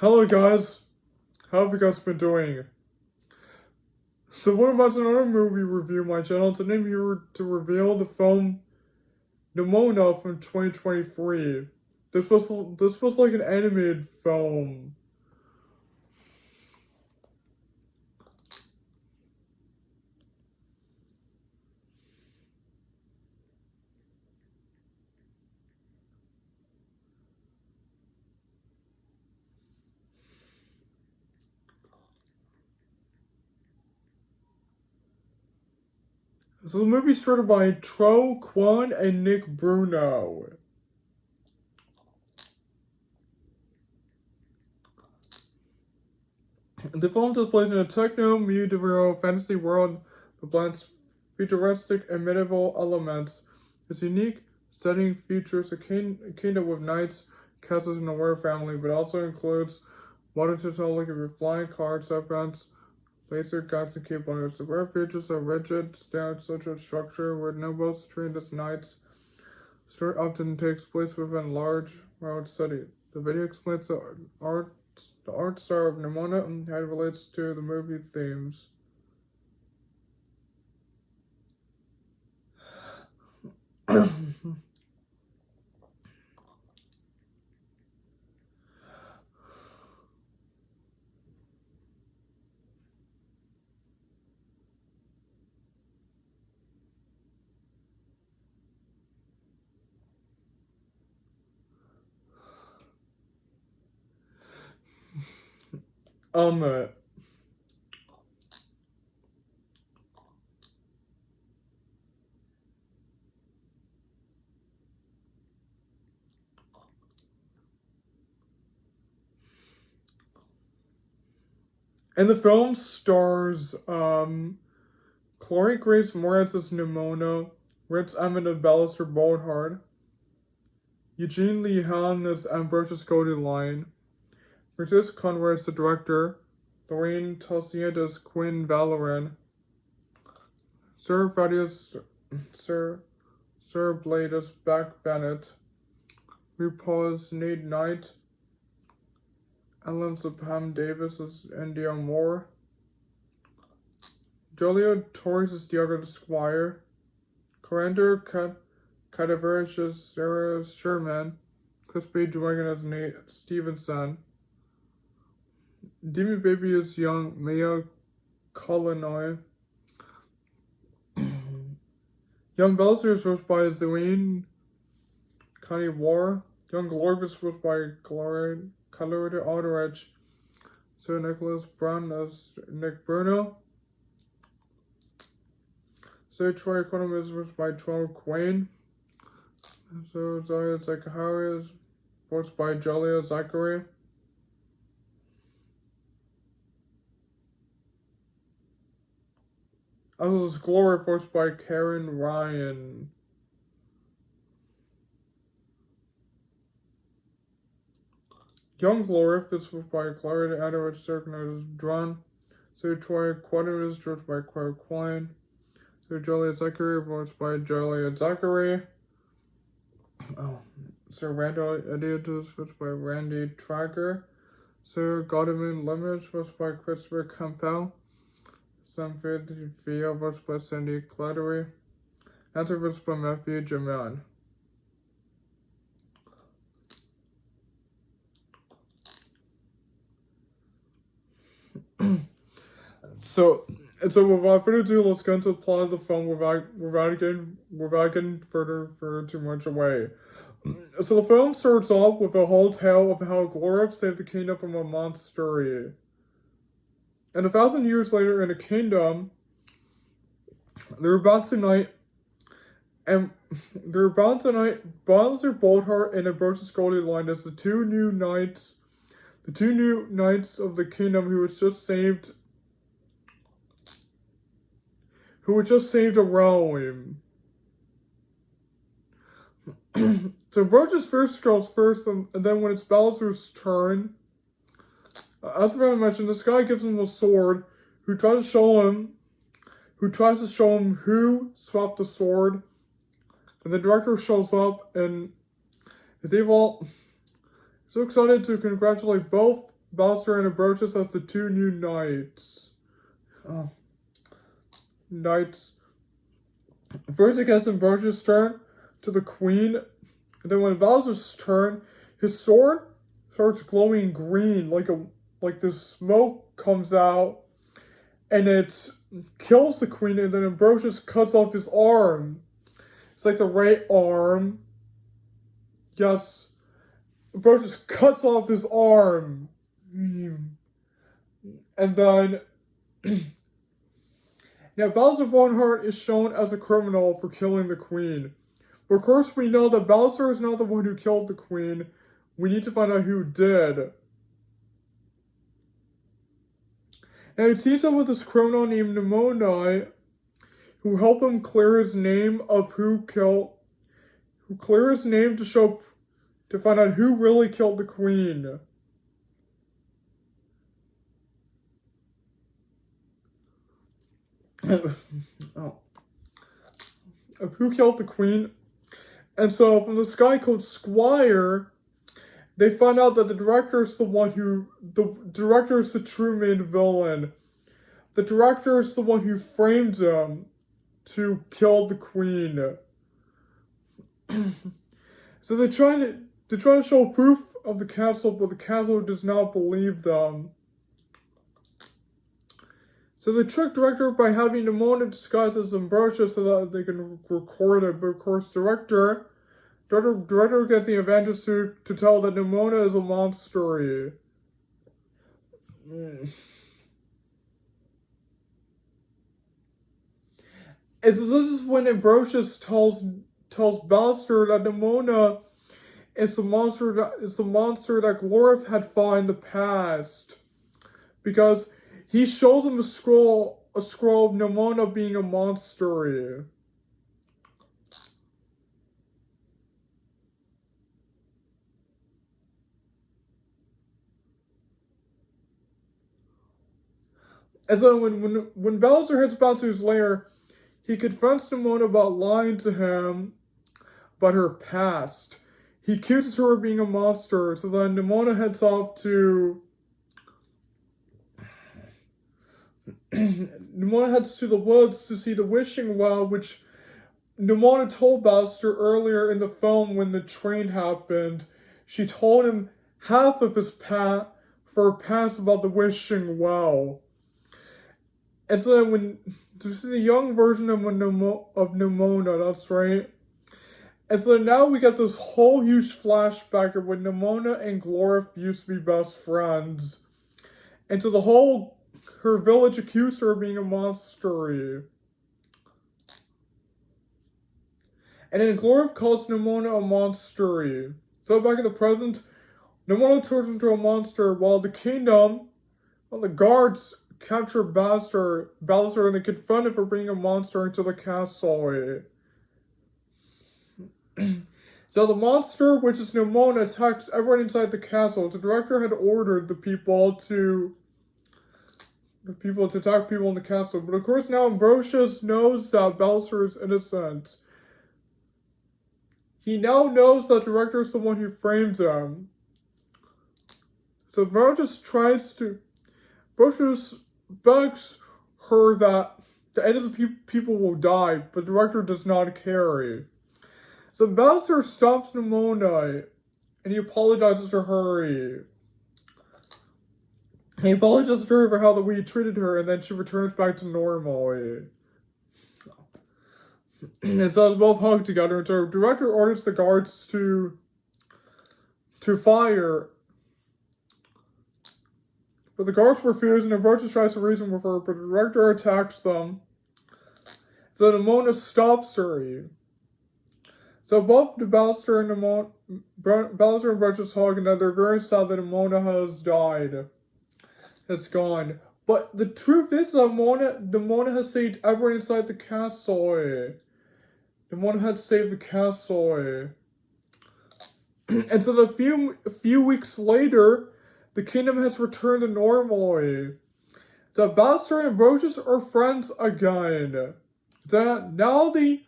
Hello guys, how have you guys been doing? So we're about another movie review on my channel. Today I'm here to reveal the film Nimona from 2023. This was like an animated film. So the movie started by Tro Kwon and Nick Bruno. The film takes place in a techno-medieval fantasy world that blends futuristic and medieval elements. Its unique setting features a kingdom with knights, castles, and a royal family, but also includes modern technology with flying cars, serpents, laser guns, and cape runners. The rare features are rigid, standard social structure where nobles trained as knights. The story often takes place within a large world city. The video explains the art style of Nimona and how it relates to the movie themes. um, and the film stars Chloe Grace Moretz as Nimona, Ritz Emmett as Ballister Boldheart, Eugene Lee Han as Ambrosius Goldline, Francisco Conroy as the director, Lorraine Tossier as Quinn Valoran, Sir Blade as Beck Bennett, RuPaul as Nate Knight, Ellen Pam Davis as India Moore, Julia Torres as Diego Squire, Coriander Cadaverich as Sarah Sherman, Crispy Dragon as Nate Stevenson, Demi Baby as young Maya Colinoy, Young Ballister is voiced by Zelene Connie War, Young Glorb is voiced by Colorado Aldrich, Sir Nicholas Brown as Nick Bruno, Sir Troy Economy is voiced by Troy Quain, so Zoya Zachary is voiced by Julia Zachary. As Glory voiced by Karen Ryan. Young Glory is voiced by Claudia Edwards, Circular is drawn. So Troy Quadrant is voiced by Claire Quine. So Julia Zachary voiced by Julia Zachary. Sir Randall Idiot is voiced by Randy Tracker. Sir Godwin Limerick voiced by Christopher Campbell. Sanford Via voiced by Cindy Clattery. Answer voiced by Matthew Jaman. So without further ado, let's get into the plot of the film without getting further too much away. So the film starts off with a whole tale of how Glorif saved the kingdom from a monster. And 1,000 years later in a kingdom, they're about to unite Ballister Boldheart and Ambrosius Goldline as the two new knights of the kingdom who was just saved a realm. So Ambrosius first goes first, and then when it's Ballister's turn, as I mentioned, this guy gives him a sword, who tries to show him who swapped the sword, and the director shows up and is so excited to congratulate both Ballister and Ambrosius as the two new knights. Knights. First it gets Ambrosius' turn to the queen. And then when Ballister's turn, his sword starts glowing green, like this smoke comes out, and it kills the queen, and then Ambrosius cuts off his arm. It's like the right arm. Yes. Ambrosius cuts off his arm. And then now Ballister Bonehart is shown as a criminal for killing the queen. But of course we know that Ballister is not the one who killed the queen. We need to find out who did. And it teams up with this criminal named Nimona, who helped him clear his name to find out who really killed the queen. Of who killed the queen. And so from this guy called Squire, they find out that the director is the true main villain. The director is the one who framed him to kill the queen. So they try to show proof of the castle, but the castle does not believe them. So they trick director by having Nimona disguised as Ambrosius so that they can record it. But of course, director gets the Avengers to tell that Nimona is a monster. And so this is when Ambrosius tells Ballister that Nimona is the monster that Glorif had fought in the past, because he shows him a scroll of Nimona being a monster. And so when Ballister heads back to his lair, he confronts Nimona about lying to him about her past. He accuses her of being a monster, so then Nimona heads off to the woods to see the wishing well, which Nimona told Ballister earlier in the film when the train happened. She told him half of his past about the wishing well. And so then this is a young version of Nimona, that's right. And so now we get this whole huge flashback of when Nimona and Glorif used to be best friends. And so her village accused her of being a monster. And then Glorif calls Nimona a monster. So back in the present, Nimona turns into a monster while the guards capture Ballister and they confront him for being a monster into the castle. So the monster, which is Nimona, attacks everyone inside the castle. The director had ordered the people to attack people in the castle. But of course now Ambrosius knows that Ballister is innocent. He now knows that the director is the one who framed him. So Ambrosius begs her that the innocent people will die, but the director does not care. So Ballister stops Nimona, and he apologizes to her. He apologizes to her for how we treated her, and then she returns back to normal. And so they both hug together, and so the director orders the guards to fire. But the guards refuse, and Ambrosius tries to reason with her, but the director attacks them. So Nimona stops her. So both Ballister and Ambrosius hug, and they're very sad that Nimona has gone. But the truth is that Nimona has saved everyone inside the castle. Nimona had saved the castle. And so a few weeks later, the kingdom has returned to normal. So Ballister and Ambrosius are friends again. So now they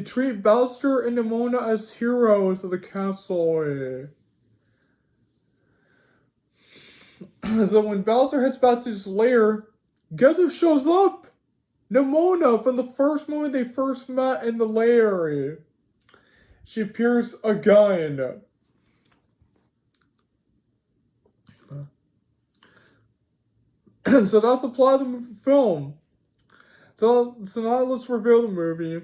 treat Ballister and Nimona as heroes of the castle. So when Bowser heads back to his lair, guess who shows up? Nimona from the first moment they first met in the lair. She appears again. So that's the plot of the film. So now let's reveal the movie.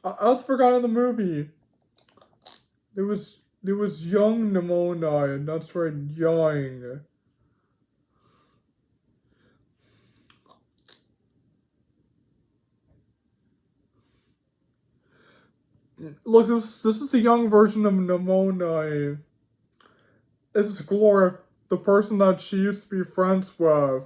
I also forgot in the movie. There was young Nimona, and that's right, young. Look, this is a young version of Nimona. This is Gloria, the person that she used to be friends with.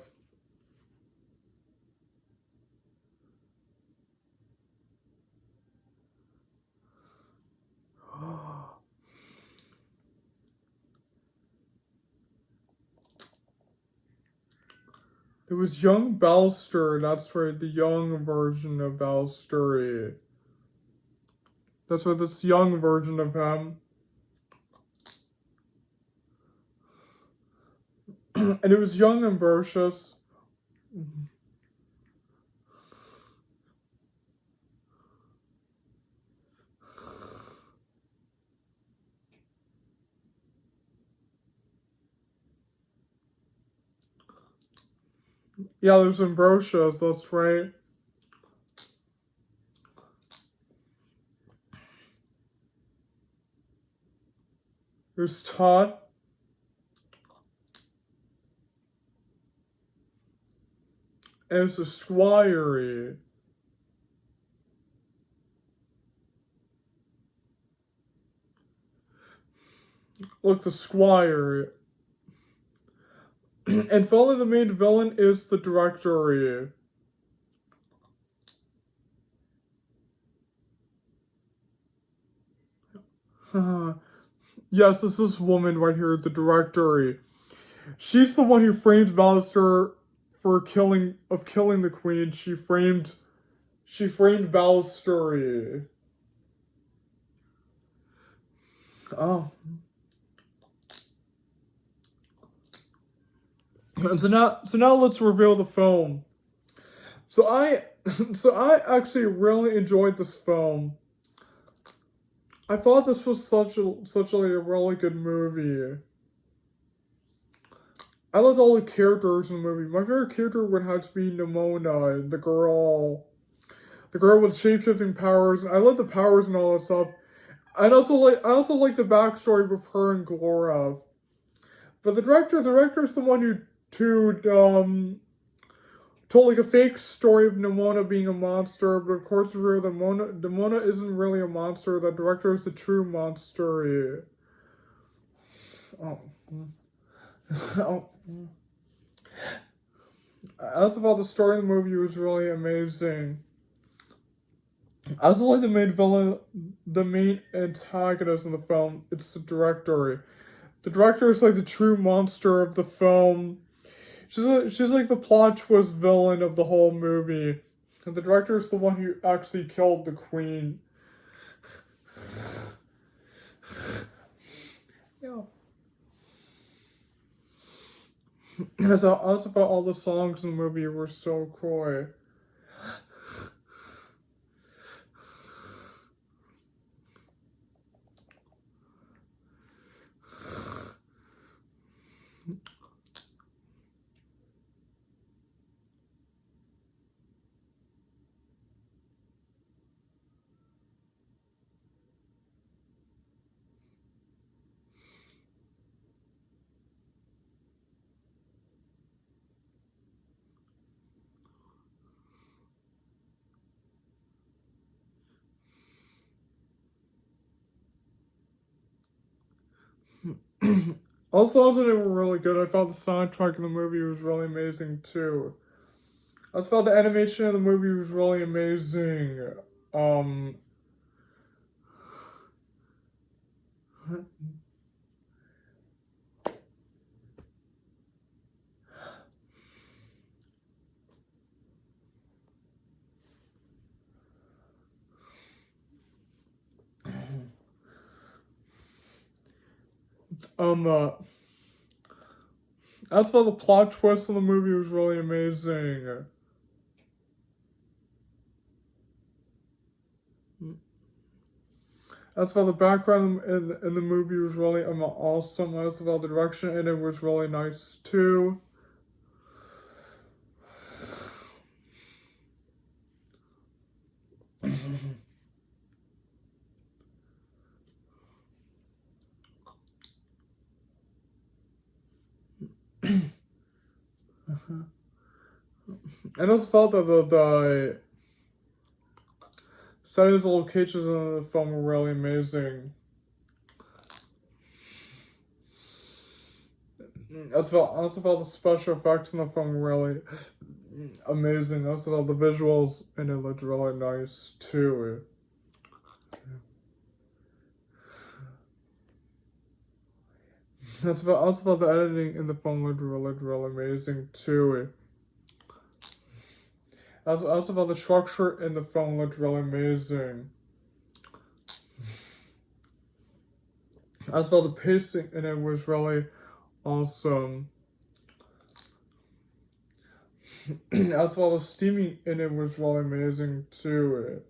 There was young Balster, that's right, the young version of Balster. That's right, this young version of him. And it was young Ambrosius. Yeah, there's Ambrosius, that's right. There's Todd. And it's a Squire. Look, the Squire. And finally, the main villain is the Directory. Yes, it's this woman right here, the Directory. She's the one who framed Ballister for killing the Queen. She framed Ballister. Oh. And so now let's reveal the film. So I actually really enjoyed this film. I thought this was such a really good movie. I loved all the characters in the movie. My favorite character would have to be Nimona, the girl with shape-shifting powers. I love the powers and all that stuff. I also like the backstory with her and Glora. But the director is the one who told like a fake story of Nimona being a monster, but of course it's real that Nimona isn't really a monster. The director is the true monster. Oh. Oh. I also thought the story of the movie was really amazing. I also like the main villain, the main antagonist in the film. It's the director. The director is like the true monster of the film. She's like the plot twist villain of the whole movie. And the director is the one who actually killed the Queen. Yeah. I also thought all the songs in the movie were so cool. All songs in it were really good. I thought the soundtrack of the movie was really amazing too. I just felt the animation of the movie was really amazing. As for the plot twist in the movie, was really amazing. As for the background in the movie was really awesome. As for the direction in it was really nice too. And I also felt that the settings and locations in the film were really amazing. I also felt the special effects in the film were really amazing. I also felt the visuals in it looked really nice too. I also felt the editing in the film looked really amazing too. I also felt the structure in the film looked really amazing. I also felt the pacing in it was really awesome. I also felt the steaming in it was really amazing too.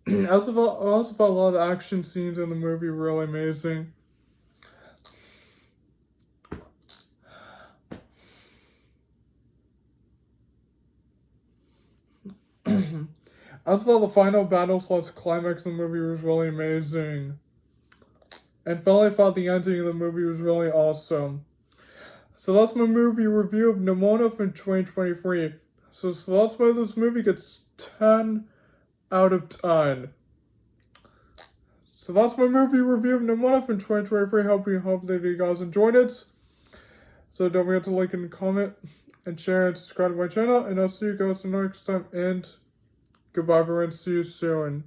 I also felt a lot of the action scenes in the movie were really amazing. I also felt the final battle / climax in the movie was really amazing. And finally, I thought the ending of the movie was really awesome. So that's my movie review of Nimona from 2023. So that's why this movie gets 10 out of 10. So that's my movie review of Nimona from 2023. Hope that you guys enjoyed it. So don't forget to like and comment and share and subscribe to my channel. And I'll see you guys next time. And goodbye everyone. See you soon.